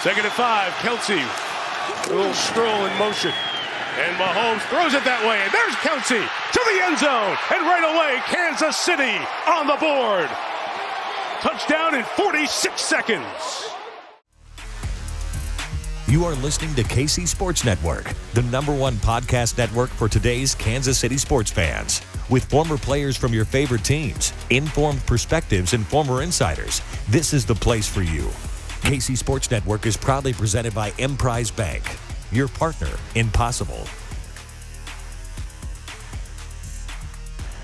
Second and 5, Kelsey. A little stroll in motion. And Mahomes throws it that way. And there's Kelsey to the end zone. And right away, Kansas City on the board. Touchdown in 46 seconds. You are listening to KC Sports Network, the #1 podcast network for today's Kansas City sports fans. With former players from your favorite teams, informed perspectives, and former insiders, this is the place for you. KC Sports Network is proudly presented by Emprise Bank, your partner in possible.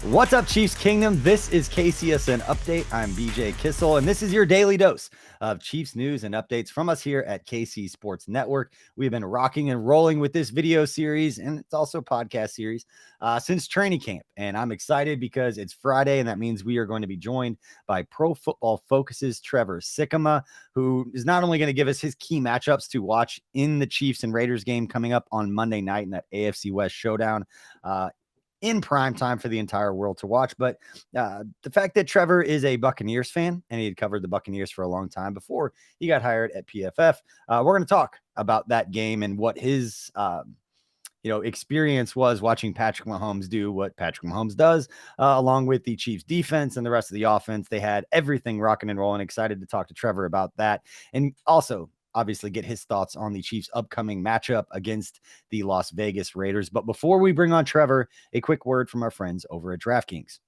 What's up, Chiefs Kingdom? This is KCSN Update. I'm BJ Kissel, and this is your daily dose of Chiefs news and updates from us here at KC Sports Network. We've been rocking and rolling with this video series, and it's also a podcast series, since training camp. And I'm excited because it's Friday, and that means we are going to be joined by Pro Football Focus's Trevor Sikkema, who is not only going to give us his key matchups to watch in the Chiefs and Raiders game coming up on Monday night in that AFC West showdown, in prime time for the entire world to watch. But the fact that Trevor is a Buccaneers fan, and he had covered the Buccaneers for a long time before he got hired at PFF, we're going to talk about that game and what his experience was watching Patrick Mahomes do what Patrick Mahomes does, along with the Chiefs defense and the rest of the offense. They had everything rocking and rolling. Excited to talk to Trevor about that. And also, obviously, get his thoughts on the Chiefs' upcoming matchup against the Las Vegas Raiders. But before we bring on Trevor, a quick word from our friends over at DraftKings.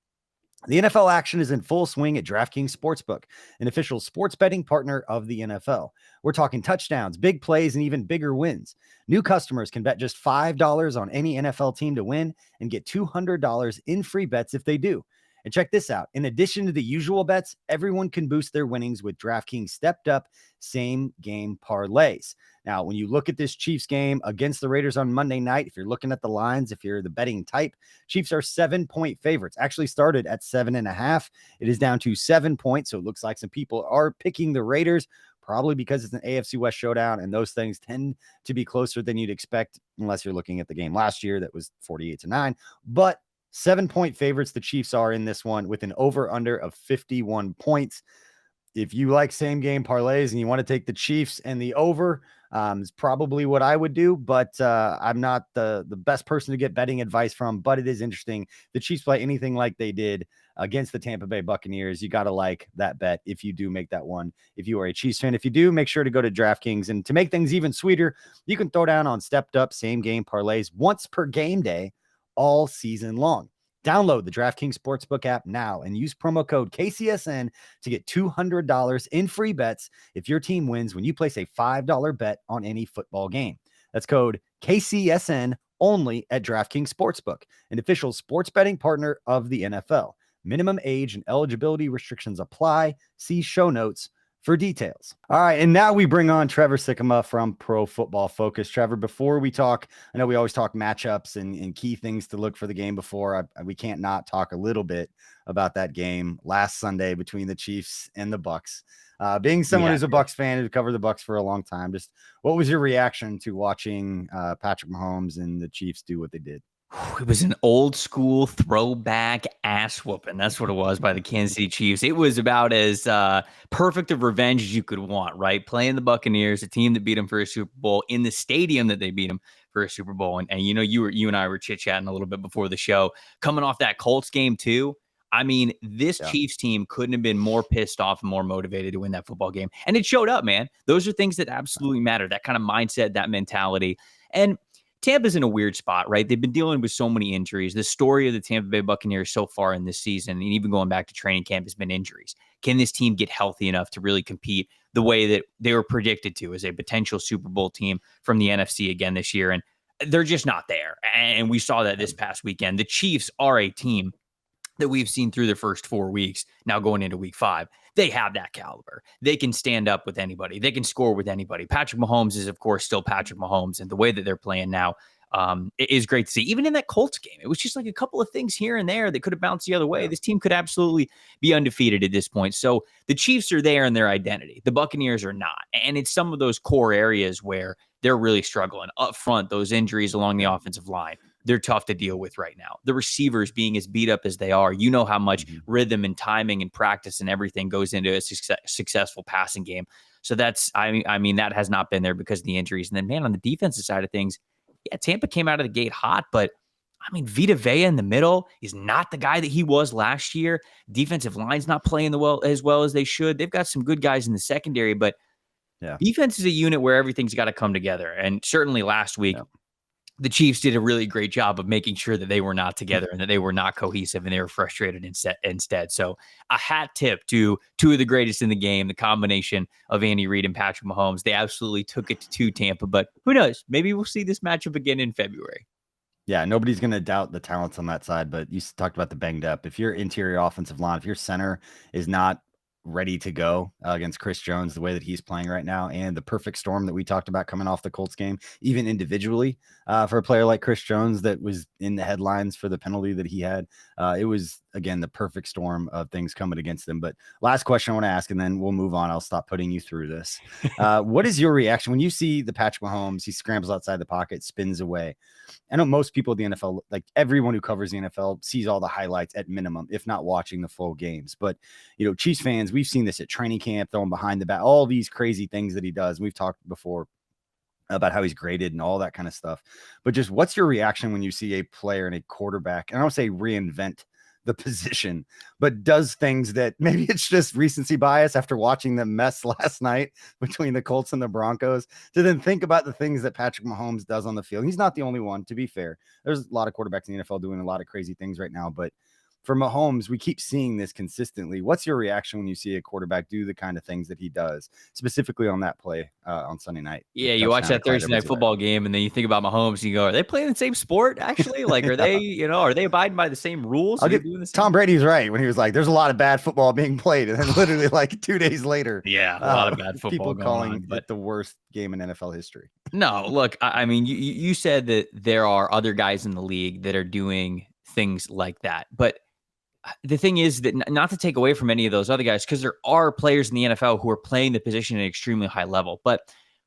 The NFL action is in full swing at DraftKings Sportsbook, an official sports betting partner of the NFL. We're talking touchdowns, big plays, and even bigger wins. New customers can bet just $5 on any NFL team to win and get $200 in free bets if they do. And check this out. In addition to the usual bets, everyone can boost their winnings with DraftKings stepped up same game parlays. Now, when you look at this Chiefs game against the Raiders on Monday night, if you're looking at the lines, if you're the betting type, Chiefs are 7-point favorites. Actually started at 7.5. It is down to 7 points. So it looks like some people are picking the Raiders, probably because it's an AFC West showdown, and those things tend to be closer than you'd expect, unless you're looking at the game last year that was 48-9. But 7-point favorites the Chiefs are in this one, with an over-under of 51 points. If you like same game parlays and you want to take the Chiefs and the over, is probably what I would do. But I'm not the best person to get betting advice from. But it is interesting. The Chiefs play anything like they did against the Tampa Bay Buccaneers. You got to like that bet if you do make that one. If you are a Chiefs fan, if you do, make sure to go to DraftKings. And to make things even sweeter, you can throw down on stepped up same game parlays once per game day, all season long. Download the DraftKings Sportsbook app now and use promo code KCSN to get $200 in free bets if your team wins when you place a $5 bet on any football game. That's code KCSN only at DraftKings Sportsbook, an official sports betting partner of the NFL. Minimum age and eligibility restrictions apply. See show notes for details. All right, and now we bring on Trevor Sikkema from Pro Football Focus. Trevor, before we talk, I know we always talk matchups and key things to look for the game before. We can't not talk a little bit about that game last Sunday between the Chiefs and the Bucs. Being someone who's a Bucs fan who covered the Bucs for a long time, just what was your reaction to watching Patrick Mahomes and the Chiefs do what they did? It was an old school throwback ass whooping. That's what it was by the Kansas City Chiefs. It was about as perfect of revenge as you could want, right? Playing the Buccaneers, a team that beat them for a Super Bowl in the stadium that they beat them for a Super Bowl. And you and I were chit-chatting a little bit before the show. Coming off that Colts game too. I mean, this Chiefs team couldn't have been more pissed off and more motivated to win that football game. And it showed up, man. Those are things that absolutely matter. That kind of mindset, that mentality. And Tampa's in a weird spot, right? They've been dealing with so many injuries. The story of the Tampa Bay Buccaneers so far in this season, and even going back to training camp, has been injuries. Can this team get healthy enough to really compete the way that they were predicted to as a potential Super Bowl team from the NFC again this year? And they're just not there. And we saw that this past weekend. The Chiefs are a team that we've seen through their first 4 weeks, now going into week 5. They have that caliber. They can stand up with anybody. They can score with anybody. Patrick Mahomes is, of course, still Patrick Mahomes. And the way that they're playing now it is great to see. Even in that Colts game, it was just like a couple of things here and there that could have bounced the other way. This team could absolutely be undefeated at this point. So the Chiefs are there in their identity. The Buccaneers are not. And it's some of those core areas where they're really struggling. Up front, those injuries along the offensive line, they're tough to deal with right now. The receivers being as beat up as they are, you know how much rhythm and timing and practice and everything goes into a successful passing game. So that's, I mean, that has not been there because of the injuries. And then, man, on the defensive side of things, yeah, Tampa came out of the gate hot, but I mean, Vita Vea in the middle is not the guy that he was last year. Defensive line's not playing as well as they should. They've got some good guys in the secondary, but defense is a unit where everything's got to come together. And certainly last week, the Chiefs did a really great job of making sure that they were not together and that they were not cohesive and they were frustrated instead. So a hat tip to two of the greatest in the game, the combination of Andy Reid and Patrick Mahomes. They absolutely took it to Tampa, but who knows? Maybe we'll see this matchup again in February. Yeah, nobody's going to doubt the talents on that side, but you talked about the banged up. If your interior offensive line, if your center is not ready to go against Chris Jones, the way that he's playing right now, and the perfect storm that we talked about coming off the Colts game, even individually for a player like Chris Jones that was in the headlines for the penalty that he had, it was, again, the perfect storm of things coming against them. But last question I want to ask, and then we'll move on. I'll stop putting you through this. What is your reaction when you see the Patrick Mahomes? He scrambles outside the pocket, spins away. I know most people in the NFL, like everyone who covers the NFL, sees all the highlights at minimum, if not watching the full games. But, you know, Chiefs fans, we've seen this at training camp, throwing behind the back, all these crazy things that he does. We've talked before about how he's graded and all that kind of stuff. But just what's your reaction when you see a player and a quarterback, and I don't say reinvent the position, but does things that maybe it's just recency bias after watching the mess last night between the Colts and the Broncos, to then think about the things that Patrick Mahomes does on the field. He's not the only one, to be fair. There's a lot of quarterbacks in the NFL doing a lot of crazy things right now, but for Mahomes, we keep seeing this consistently. What's your reaction when you see a quarterback do the kind of things that he does, specifically on that play on Sunday night? Yeah, you watch that Thursday night football game, and then you think about Mahomes, and you go, are they playing the same sport, actually? Like, are they, you know, are they abiding by the same rules? Tom Brady's right when he was like, there's a lot of bad football being played. And then literally like 2 days later, a lot of bad football people going calling on, but it the worst game in NFL history. No, look, I mean, you said that there are other guys in the league that are doing things like that, but the thing is that not to take away from any of those other guys, because there are players in the NFL who are playing the position at an extremely high level. But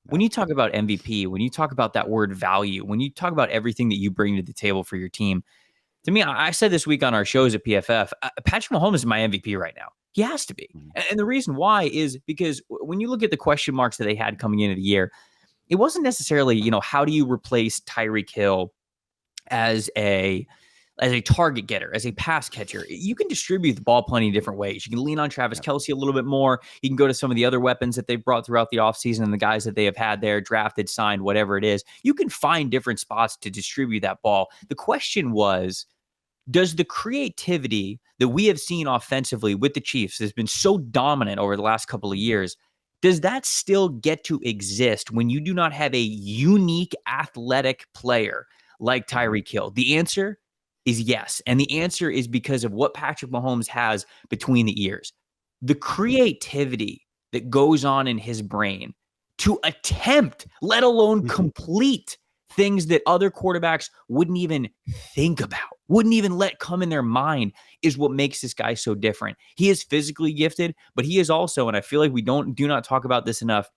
when you talk about MVP, when you talk about that word value, when you talk about everything that you bring to the table for your team, to me, I said this week on our shows at PFF, Patrick Mahomes is my MVP right now. He has to be. And the reason why is because when you look at the question marks that they had coming into the year, it wasn't necessarily, you know, how do you replace Tyreek Hill as a target getter, as a pass catcher? You can distribute the ball plenty of different ways. You can lean on Travis Kelce a little bit more. You can go to some of the other weapons that they've brought throughout the offseason and the guys that they have had there, drafted, signed, whatever it is. You can find different spots to distribute that ball. The question was, does the creativity that we have seen offensively with the Chiefs has been so dominant over the last couple of years, does that still get to exist when you do not have a unique athletic player like Tyreek Hill? The answer is yes. And the answer is because of what Patrick Mahomes has between the ears. The creativity that goes on in his brain to attempt, let alone complete, things that other quarterbacks wouldn't even think about, wouldn't even let come in their mind, is what makes this guy so different. He is physically gifted, but he is also, and I feel like we do not talk about this enough,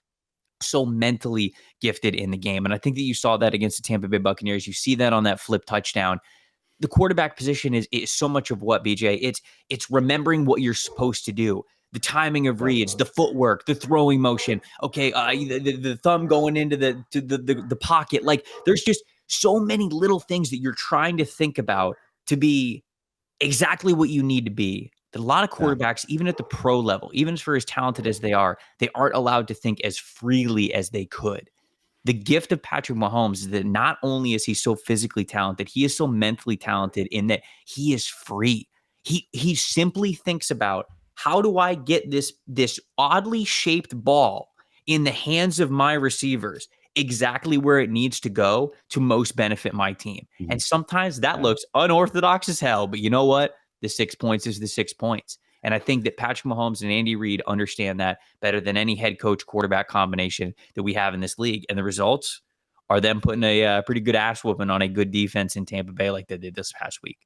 so mentally gifted in the game. And I think that you saw that against the Tampa Bay Buccaneers. You see that on that flip touchdown. The quarterback position is so much of what, BJ. It's remembering what you're supposed to do. The timing of reads, the footwork, the throwing motion. Okay, the thumb going into the pocket. Like, there's just so many little things that you're trying to think about to be exactly what you need to be. That a lot of quarterbacks, even at the pro level, even for as talented as they aren't allowed to think as freely as they could. The gift of Patrick Mahomes is that not only is he so physically talented, he is so mentally talented in that he is free. He simply thinks about, how do I get this oddly shaped ball in the hands of my receivers exactly where it needs to go to most benefit my team? And sometimes that looks unorthodox as hell, but you know what? The 6 points is the 6 points. And I think that Patrick Mahomes and Andy Reid understand that better than any head coach quarterback combination that we have in this league. And the results are them putting a pretty good ass whooping on a good defense in Tampa Bay like they did this past week.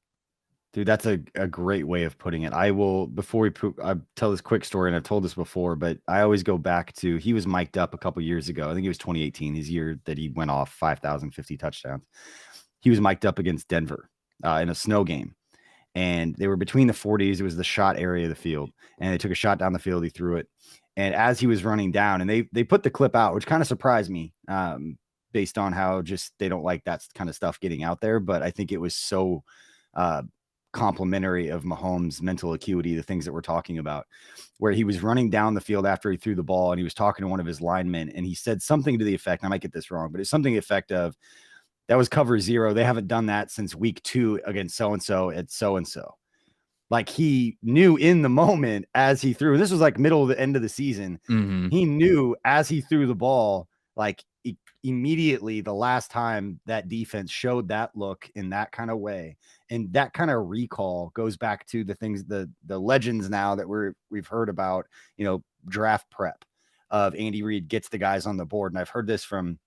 Dude, that's a great way of putting it. I will, I tell this quick story, and I've told this before, but I always go back to, he was mic'd up a couple years ago. I think it was 2018, his year that he went off 5,050 touchdowns. He was mic'd up against Denver in a snow game. And they were between the 40s. It was the shot area of the field. And they took a shot down the field. He threw it. And as he was running down, and they put the clip out, which kind of surprised me, based on how just they don't like that kind of stuff getting out there. But I think it was so complimentary of Mahomes' mental acuity, the things that we're talking about, where he was running down the field after he threw the ball and he was talking to one of his linemen, and he said something to the effect, I might get this wrong, but it's something to the effect of, that was cover 0. They haven't done that since week 2 against so-and-so at so-and-so. Like, he knew in the moment as he threw, this was like middle of the end of the season. Mm-hmm. He knew as he threw the ball, like immediately the last time that defense showed that look in that kind of way. And that kind of recall goes back to the things, the legends now that we've heard about, draft prep of Andy Reid gets the guys on the board. And I've heard this from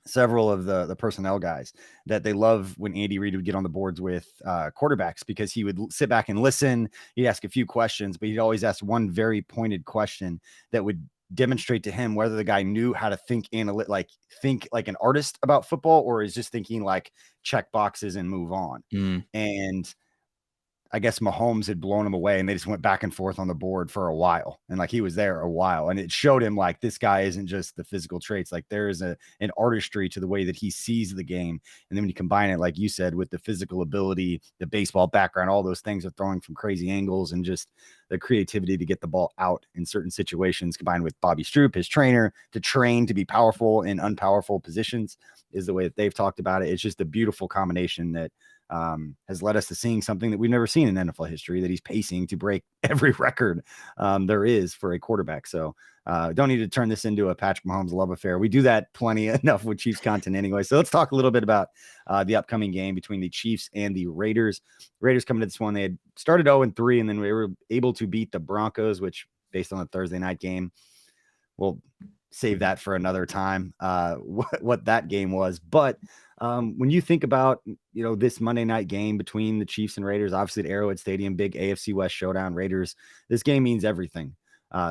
several of the personnel guys, that they love when Andy Reid would get on the boards with quarterbacks, because he would sit back and listen. He'd ask a few questions, but he'd always ask one very pointed question that would demonstrate to him whether the guy knew how to think like an artist about football, or is just thinking like check boxes and move on. And I guess Mahomes had blown him away, and they just went back and forth on the board for a while. And like, he was there a while, and it showed him like, this guy isn't just the physical traits. Like, there is an artistry to the way that he sees the game. And then when you combine it, like you said, with the physical ability, the baseball background, all those things of throwing from crazy angles, and just the creativity to get the ball out in certain situations, combined with Bobby Stroop, his trainer, to train to be powerful in unpowerful positions, is the way that they've talked about it. It's just a beautiful combination that has led us to seeing something that we've never seen in NFL history, that he's pacing to break every record there is for a quarterback. So don't need to turn this into a Patrick Mahomes love affair. We do that plenty enough with Chiefs content anyway. So let's talk a little bit about the upcoming game between the Chiefs and the Raiders. Raiders coming to this one, they had started 0-3, and then we were able to beat the Broncos, which, based on the Thursday night game, we'll save that for another time, what that game was. But when you think about, this Monday night game between the Chiefs and Raiders, obviously at Arrowhead Stadium, big AFC West showdown, Raiders, this game means everything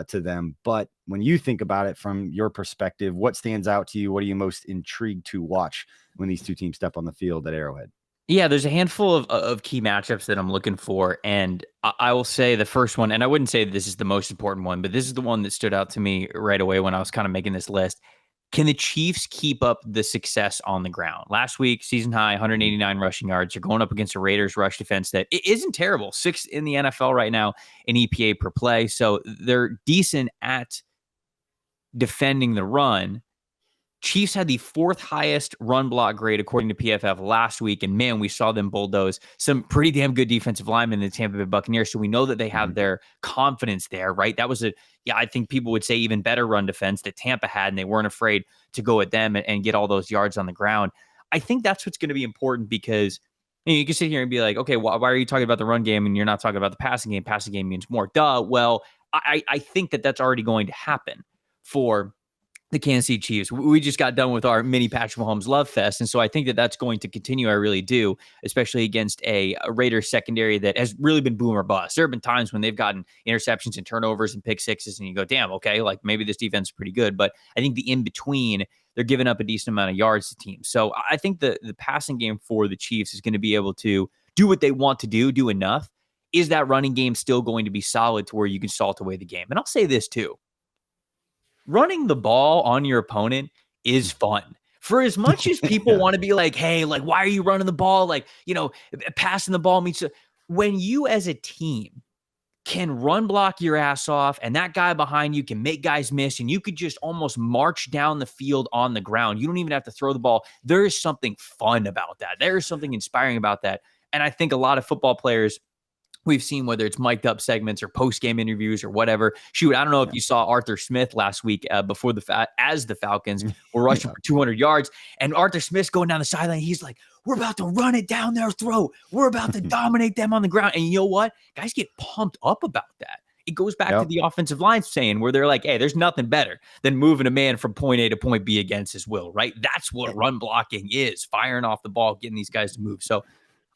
to them. But when you think about it from your perspective, what stands out to you? What are you most intrigued to watch when these two teams step on the field at Arrowhead? Yeah, there's a handful of key matchups that I'm looking for. And I will say the first one, and I wouldn't say this is the most important one, but this is the one that stood out to me right away when I was kind of making this list. Can the Chiefs keep up the success on the ground? Last week, season high, 189 rushing yards. You're going up against a Raiders rush defense that it isn't terrible. 6th in the NFL right now in EPA per play. So they're decent at defending the run. Chiefs had the 4th highest run block grade according to PFF last week, and man, we saw them bulldoze some pretty damn good defensive linemen in the Tampa Bay Buccaneers. So we know that they have their confidence there, right? That was I think people would say even better run defense that Tampa had, and they weren't afraid to go at them and get all those yards on the ground. I think that's what's going to be important, because you can sit here and be like, okay, why are you talking about the run game and you're not talking about the passing game? Passing game means more. Duh. Well, I think that that's already going to happen for the Kansas City Chiefs. We just got done with our mini Patrick Mahomes love fest. And so I think that that's going to continue. I really do, especially against a Raiders secondary that has really been boom or bust. There have been times when they've gotten interceptions and turnovers and pick sixes, and you go, damn, okay, like maybe this defense is pretty good. But I think the in-between, they're giving up a decent amount of yards to teams. So I think the passing game for the Chiefs is going to be able to do what they want to do enough. Is that running game still going to be solid to where you can salt away the game? And I'll say this too. Running the ball on your opponent is fun. For as much as people want to be like, hey, like, why are you running the ball? Like, passing the ball means when you as a team can run block your ass off, and that guy behind you can make guys miss, and you could just almost march down the field on the ground. You don't even have to throw the ball. There is something fun about that. There is something inspiring about that. And I think a lot of football players we've seen, whether it's mic'd up segments or post-game interviews or whatever. Shoot, I don't know if you saw Arthur Smith last week before as the Falcons were rushing for 200 yards, and Arthur Smith's going down the sideline. He's like, we're about to run it down their throat. We're about to dominate them on the ground. And you know what? Guys get pumped up about that. It goes back to the offensive line saying, where they're like, hey, there's nothing better than moving a man from point A to point B against his will, right? That's what run blocking is, firing off the ball, getting these guys to move. So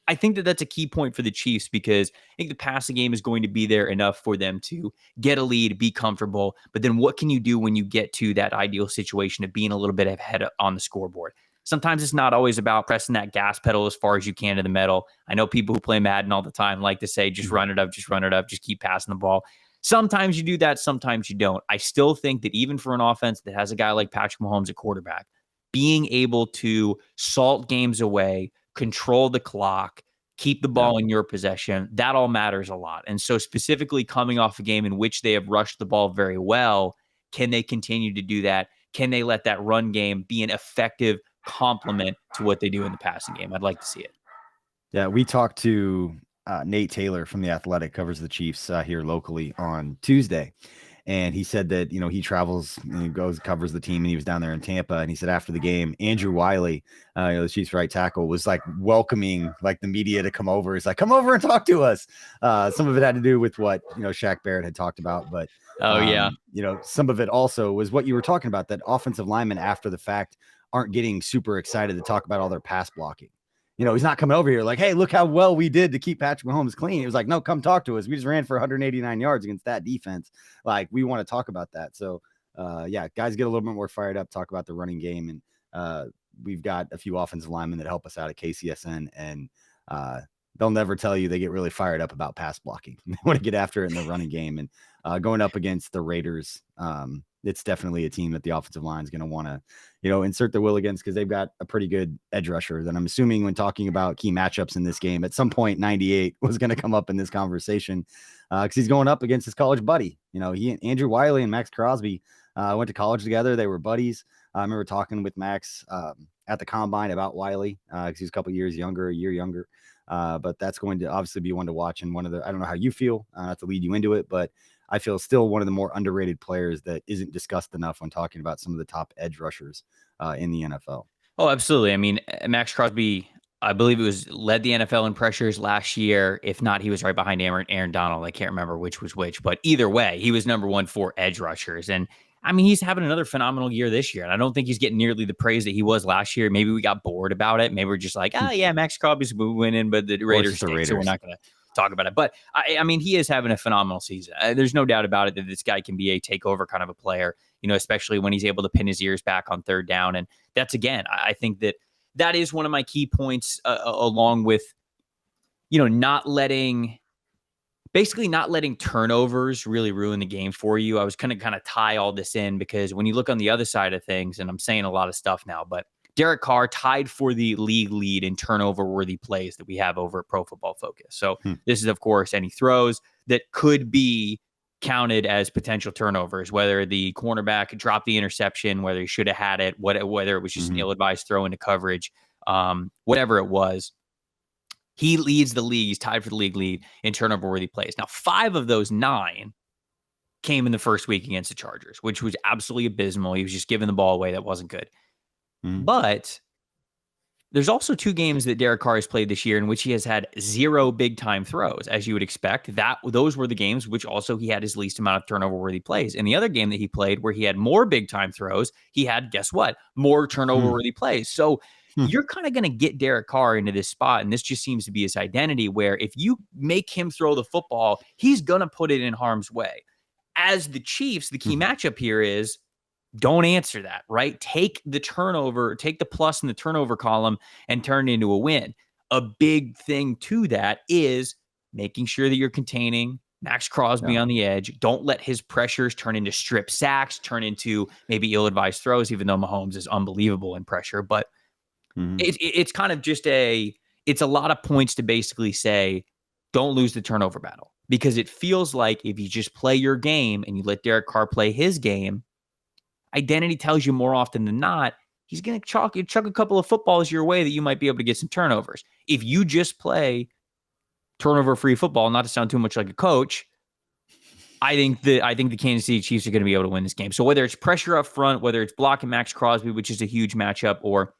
I think that that's a key point for the Chiefs, because I think the passing game is going to be there enough for them to get a lead, be comfortable. But then what can you do when you get to that ideal situation of being a little bit ahead on the scoreboard? Sometimes it's not always about pressing that gas pedal as far as you can to the metal. I know people who play Madden all the time like to say, just run it up, just keep passing the ball. Sometimes you do that, sometimes you don't. I still think that even for an offense that has a guy like Patrick Mahomes at quarterback, being able to salt games away, control the clock, keep the ball in your possession, that all matters a lot. And so specifically coming off a game in which they have rushed the ball very well, can they continue to do that? Can they let that run game be an effective complement to what they do in the passing game? I'd like to see it. Yeah, we talked to Nate Taylor from The Athletic, covers the Chiefs here locally on Tuesday. And he said that, he travels and he goes, covers the team, and he was down there in Tampa. And he said after the game, Andrew Wiley, the Chiefs right tackle, was like welcoming like the media to come over. He's like, come over and talk to us. Some of it had to do with what, Shaq Barrett had talked about, but some of it also was what you were talking about, that offensive linemen after the fact aren't getting super excited to talk about all their pass blocking. He's not coming over here like, hey, look how well we did to keep Patrick Mahomes clean. It was like, no, come talk to us. We just ran for 189 yards against that defense. Like, we want to talk about that. So, guys get a little bit more fired up, talk about the running game. And we've got a few offensive linemen that help us out at KCSN. And they'll never tell you they get really fired up about pass blocking. They want to get after it in the running game. And going up against the Raiders, it's definitely a team that the offensive line is going to want to, insert their will against, because they've got a pretty good edge rusher. Then I'm assuming when talking about key matchups in this game, at some point, 98 was going to come up in this conversation because he's going up against his college buddy. He and Andrew Wiley and Maxx Crosby went to college together. They were buddies. I remember talking with Max at the combine about Wiley because he's a year younger. But that's going to obviously be one to watch. And I don't know how you feel, not to lead you into it, but I feel still one of the more underrated players that isn't discussed enough when talking about some of the top edge rushers in the NFL. Oh, absolutely. I mean, Maxx Crosby, I believe led the NFL in pressures last year. If not, he was right behind Aaron Donald. I can't remember which was which, but either way, he was number one for edge rushers. And I mean, he's having another phenomenal year this year. And I don't think he's getting nearly the praise that he was last year. Maybe we got bored about it. Maybe we're just like, oh yeah, Maxx Crosby's winning, but the Raiders stink, so we're not going to talk about it. But I mean, he is having a phenomenal season. There's no doubt about it that this guy can be a takeover kind of a player, especially when he's able to pin his ears back on third down. And that's, again, I think that is one of my key points along with, not letting turnovers really ruin the game for you. I was going to kind of tie all this in because when you look on the other side of things, and I'm saying a lot of stuff now, but Derek Carr tied for the league lead in turnover-worthy plays that we have over at Pro Football Focus. So this is, of course, any throws that could be counted as potential turnovers, whether the cornerback dropped the interception, whether he should have had it, whether it was just an ill-advised throw into coverage, whatever it was. He leads the league. He's tied for the league lead in turnover-worthy plays. Now, 5 of those 9 came in the first week against the Chargers, which was absolutely abysmal. He was just giving the ball away. That wasn't good. But there's also 2 games that Derek Carr has played this year in which he has had 0 big-time throws, as you would expect. Those were the games which also he had his least amount of turnover-worthy plays. In the other game that he played where he had more big-time throws, he had, guess what, more turnover-worthy plays. So you're kind of going to get Derek Carr into this spot, and this just seems to be his identity, where if you make him throw the football, he's going to put it in harm's way. As the Chiefs, the key matchup here is, don't answer that, right? Take the plus in the turnover column and turn it into a win. A big thing to that is making sure that you're containing Maxx Crosby on the edge. Don't let his pressures turn into strip sacks, turn into maybe ill-advised throws, even though Mahomes is unbelievable in pressure. But it's kind of just it's a lot of points to basically say, don't lose the turnover battle. Because it feels like if you just play your game and you let Derek Carr play his game, identity tells you more often than not, he's going to chuck a couple of footballs your way that you might be able to get some turnovers. If you just play turnover-free football, not to sound too much like a coach, I think the Kansas City Chiefs are going to be able to win this game. So whether it's pressure up front, whether it's blocking Maxx Crosby, which is a huge matchup, or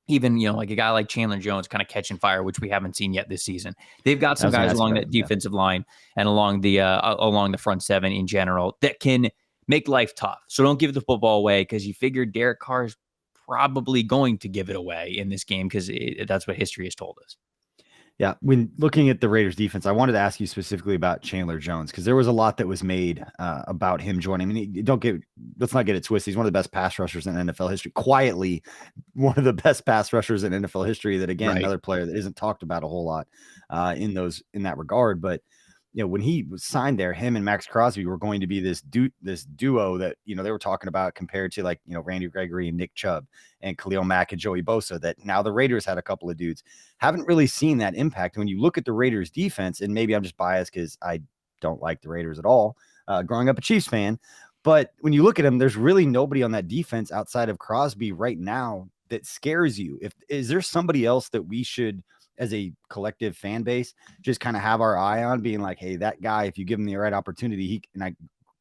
even, like a guy like Chandler Jones kind of catching fire, which we haven't seen yet this season. They've got some guys along that defensive line and along the front 7 in general that can make life tough. So don't give the football away, because you figure Derek Carr is probably going to give it away in this game, because that's what history has told us. Yeah, when looking at the Raiders defense, I wanted to ask you specifically about Chandler Jones, because there was a lot that was made about him joining. I mean, let's not get it twisted. He's one of the best pass rushers in NFL history. Quietly, one of the best pass rushers in NFL history. That, again, another player that isn't talked about a whole lot in that regard. But when he was signed there, him and Maxx Crosby were going to be this duo that, they were talking about compared to Randy Gregory and Nick Chubb and Khalil Mack and Joey Bosa, that now the Raiders had a couple of dudes. Haven't really seen that impact. When you look at the Raiders defense, and maybe I'm just biased because I don't like the Raiders at all, growing up a Chiefs fan, but when you look at them, there's really nobody on that defense outside of Crosby right now that scares you. Is there somebody else that we should, as a collective fan base, just kind of have our eye on, being like, hey, that guy, if you give him the right opportunity,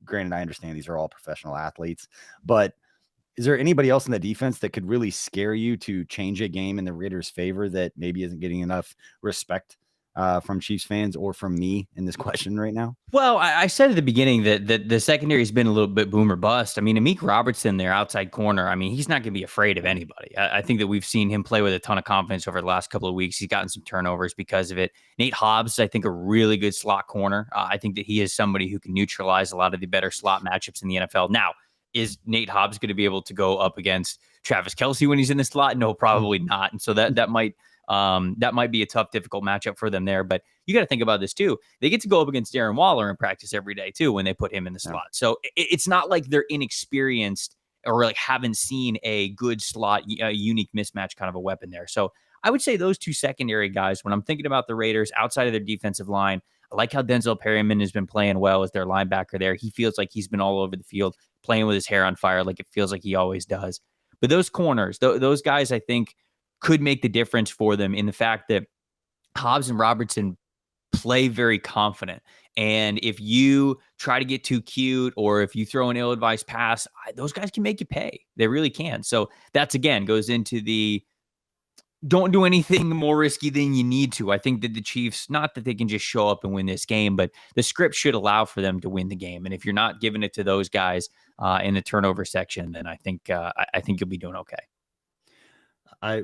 granted, I understand these are all professional athletes, but is there anybody else in the defense that could really scare you to change a game in the Raiders' favor that maybe isn't getting enough respect from Chiefs fans or from me in this question right now? Well, I said at the beginning that the secondary has been a little bit boom or bust. I mean, Amik Robertson, their outside corner, I mean, he's not going to be afraid of anybody. I think that we've seen him play with a ton of confidence over the last couple of weeks. He's gotten some turnovers because of it. Nate Hobbs, I think, a really good slot corner. I think that he is somebody who can neutralize a lot of the better slot matchups in the NFL. Now, is Nate Hobbs going to be able to go up against Travis Kelce when he's in the slot? No, probably not. And so that might be a tough, difficult matchup for them there. But you got to think about this too. They get to go up against Darren Waller in practice every day too when they put him in the slot. So it's not like they're inexperienced or haven't seen a good slot, a unique mismatch kind of a weapon there. So I would say those two secondary guys, when I'm thinking about the Raiders outside of their defensive line, I like how Denzel Perryman has been playing well as their linebacker there. He feels like he's been all over the field playing with his hair on fire, like it feels like he always does. But those corners, those guys, I think, could make the difference for them in the fact that Hobbs and Robertson play very confident. And if you try to get too cute or if you throw an ill-advised pass, those guys can make you pay. They really can. So that's, again, goes into the don't do anything more risky than you need to. I think that the Chiefs, not that they can just show up and win this game, but the script should allow for them to win the game. And if you're not giving it to those guys in the turnover section, then I think you'll be doing okay.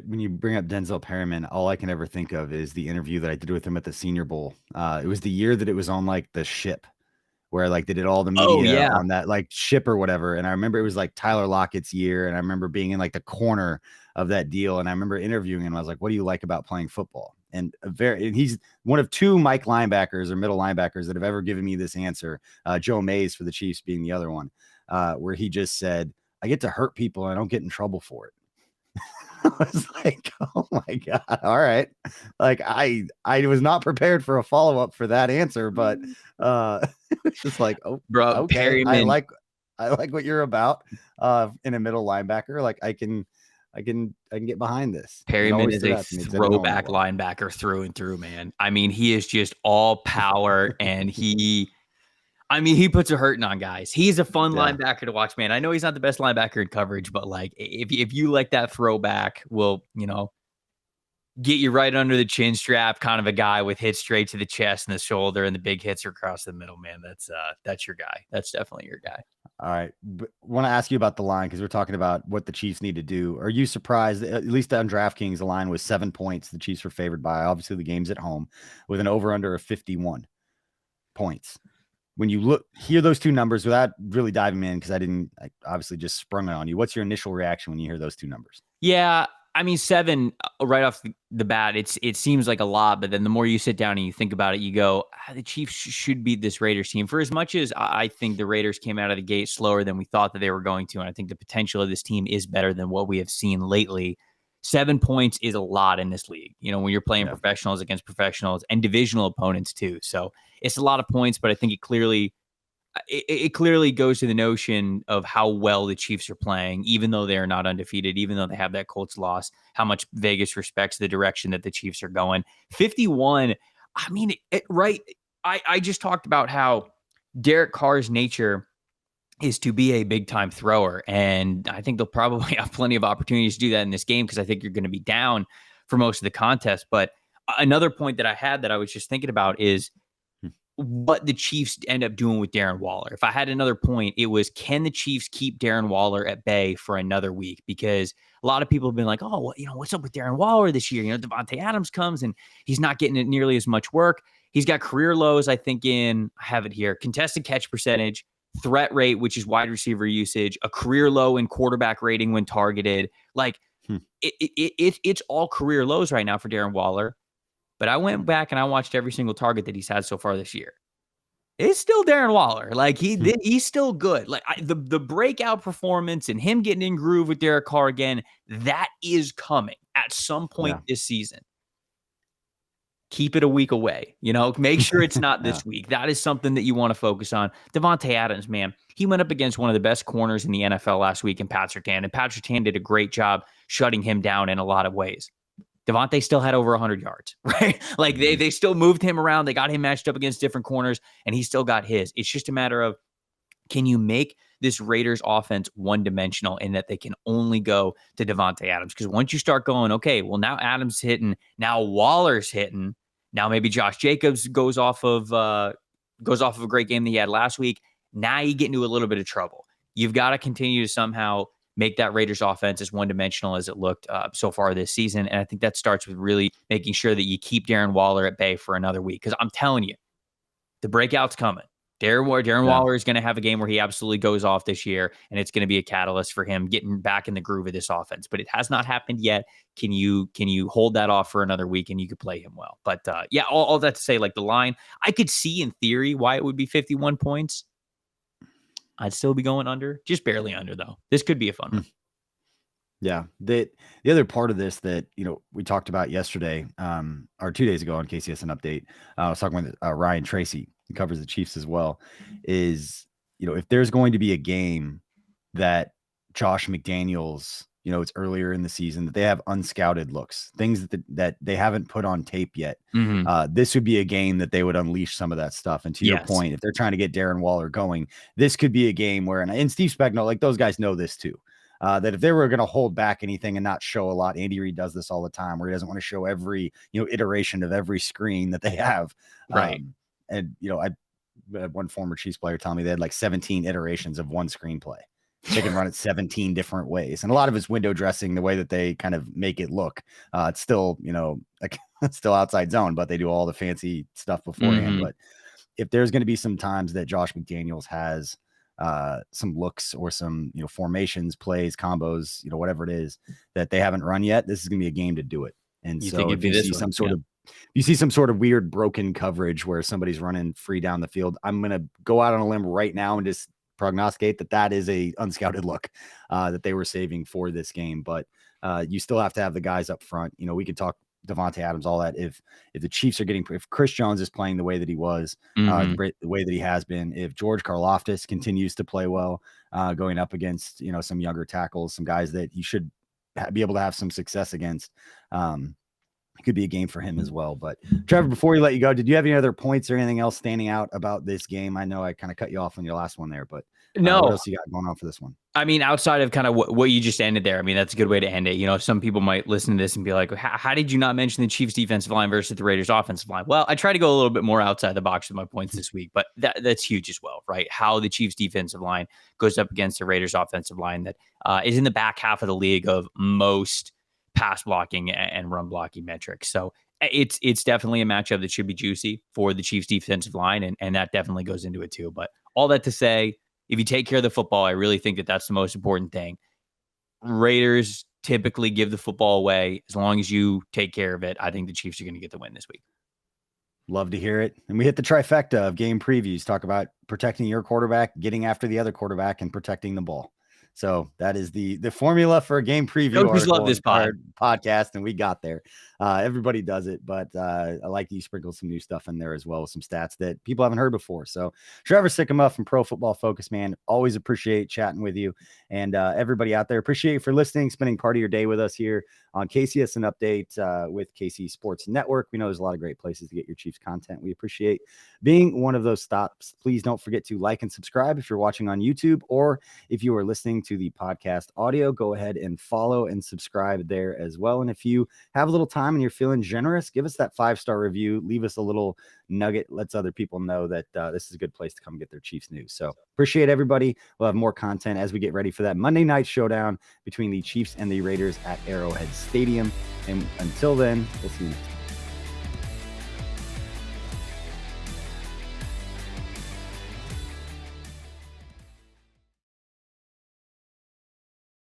When you bring up Denzel Perryman, all I can ever think of is the interview that I did with him at the Senior Bowl. It was the year that it was on the ship where they did all the media on that ship or whatever. And I remember it was Tyler Lockett's year. And I remember being in the corner of that deal. And I remember interviewing him. I was like, what do you like about playing football? And he's one of two Mike linebackers or middle linebackers that have ever given me this answer. Joe Mays for the Chiefs being the other one, where he just said, I get to hurt people and I don't get in trouble for it. I was like, oh my God. All right. I was not prepared for a follow-up for that answer, but it's just oh, bro, okay. Perryman. I like what you're about in a middle linebacker. I can get behind this. Perryman is a throwback linebacker through and through, man. I mean, he is just all power and he puts a hurting on guys. He's a fun linebacker to watch, man. I know he's not the best linebacker in coverage, but if you like that throwback, will get you right under the chin strap, kind of a guy with hits straight to the chest and the shoulder and the big hits across the middle, man. That's your guy. That's definitely your guy. All right. Want to ask you about the line because we're talking about what the Chiefs need to do. Are you surprised, at least on DraftKings, the line was 7 points the Chiefs were favored by? Obviously, the game's at home with an over-under of 51 points. When you hear those two numbers without really diving in, because I obviously just sprung it on you. What's your initial reaction when you hear those two numbers? Yeah. I mean, 7 right off the bat, it seems like a lot, but then the more you sit down and you think about it, you go, the Chiefs should beat this Raiders team. For as much as I think the Raiders came out of the gate slower than we thought that they were going to, and I think the potential of this team is better than what we have seen lately, 7 points is a lot in this league, when you're playing professionals against professionals and divisional opponents too. So it's a lot of points, but I think it clearly goes to the notion of how well the Chiefs are playing, even though they are not undefeated, even though they have that Colts loss, how much Vegas respects the direction that the Chiefs are going. 51, I mean, right. I just talked about how Derek Carr's nature is to be a big time thrower. And I think they'll probably have plenty of opportunities to do that in this game because I think you're going to be down for most of the contest. But another point that I had that I was just thinking about is what the Chiefs end up doing with Darren Waller. If I had another point, it was, can the Chiefs keep Darren Waller at bay for another week? Because a lot of people have been like, oh, well, what's up with Darren Waller this year? Devontae Adams comes and he's not getting it nearly as much work. He's got career lows, I think, I have it here, contested catch percentage, threat rate, which is wide receiver usage, a career low in quarterback rating when targeted. It's all career lows right now for Darren Waller. But I went back and I watched every single target that he's had so far this year. It's still Darren Waller. Like he's still good. Like the breakout performance and him getting in groove with Derek Carr again, that is coming at some point this season. Keep it a week away. Make sure it's not this week. That is something that you want to focus on. Davante Adams, man, he went up against one of the best corners in the NFL last week in Pat Surtain, and Pat Surtain did a great job shutting him down in a lot of ways. Davante still had over 100 yards, right? Like they still moved him around. They got him matched up against different corners, and he still got his. It's just a matter of, can you make this Raiders offense one-dimensional in that they can only go to Davante Adams? Because once you start going, okay, well, now Adams hitting, now Waller's hitting, now maybe Josh Jacobs goes off of a great game that he had last week. Now you get into a little bit of trouble. You've got to continue to somehow make that Raiders offense as one-dimensional as it looked so far this season. And I think that starts with really making sure that you keep Darren Waller at bay for another week. Because I'm telling you, the breakout's coming. Darren Waller is going to have a game where he absolutely goes off this year, and it's going to be a catalyst for him getting back in the groove of this offense. But it has not happened yet. Can you hold that off for another week and you could play him well? But all that to say, like the line, I could see in theory why it would be 51 points. I'd still be going under, just barely under though. This could be a fun one. Yeah. The other part of this that, we talked about yesterday, or 2 days ago on KCSN Update, I was talking with Ryan Tracy, who covers the Chiefs as well, is, if there's going to be a game that Josh McDaniels, it's earlier in the season, that they have unscouted looks, things that they haven't put on tape yet. This would be a game that they would unleash some of that stuff. And to your point, if they're trying to get Darren Waller going, this could be a game where, and Steve Spagnuolo, like those guys know this too, that if they were going to hold back anything and not show a lot, Andy Reid does this all the time where he doesn't want to show every, iteration of every screen that they have. Right. And, I had one former Chiefs player tell me they had like 17 iterations of one screenplay. They can run it 17 different ways. And a lot of it's window dressing, the way that they kind of make it look. It's still, like it's still outside zone, but they do all the fancy stuff beforehand. But if there's going to be some times that Josh McDaniels has some looks or some, formations, plays, combos, whatever it is that they haven't run yet, this is going to be a game to do it. And so if you see some sort of weird broken coverage where somebody's running free down the field, I'm going to go out on a limb right now and just prognosticate that is a unscouted look that they were saving for this game. But you still have to have the guys up front. We could talk Davante Adams, all that. If the Chiefs are if Chris Jones is playing the way that he was, the way that he has been, if George Karlaftis continues to play well, going up against, some younger tackles, some guys that he should be able to have some success against, it could be a game for him as well. But Trevor, before we let you go, did you have any other points or anything else standing out about this game? I know I kind of cut you off on your last one there, but no, what else you got going on for this one? I mean, outside of kind of what you just ended there, I mean, that's a good way to end it. Some people might listen to this and be like, how did you not mention the Chiefs defensive line versus the Raiders offensive line? Well, I try to go a little bit more outside the box with my points this week, but that's huge as well, right? How the Chiefs defensive line goes up against the Raiders offensive line that is in the back half of the league of most pass blocking and run blocking metrics. So it's definitely a matchup that should be juicy for the Chiefs defensive line. And that definitely goes into it too. But all that to say, if you take care of the football, I really think that that's the most important thing. Raiders typically give the football away. As long as you take care of it, I think the Chiefs are going to get the win this week. Love to hear it. And we hit the trifecta of game previews, talk about protecting your quarterback, getting after the other quarterback, and protecting the ball. So that is the formula for a game preview. Coaches love this podcast, and we got there. Everybody does it, but I like you sprinkle some new stuff in there as well with some stats that people haven't heard before. So Trevor Sikkema from Pro Football Focus, man, always appreciate chatting with you. And everybody out there, appreciate you for listening, spending part of your day with us here on KCSN Update with KC Sports Network. We know there's a lot of great places to get your Chiefs content. We appreciate being one of those stops. Please don't forget to like and subscribe if you're watching on YouTube, or if you are listening to the podcast audio, go ahead and follow and subscribe there as well. And if you have a little time and you're feeling generous, give us that 5-star review, leave us a little nugget, lets other people know that this is a good place to come get their Chiefs news. So appreciate everybody. We'll have more content as we get ready for that Monday night showdown between the Chiefs and the Raiders at Arrowhead Stadium. And until then, we'll see you next time.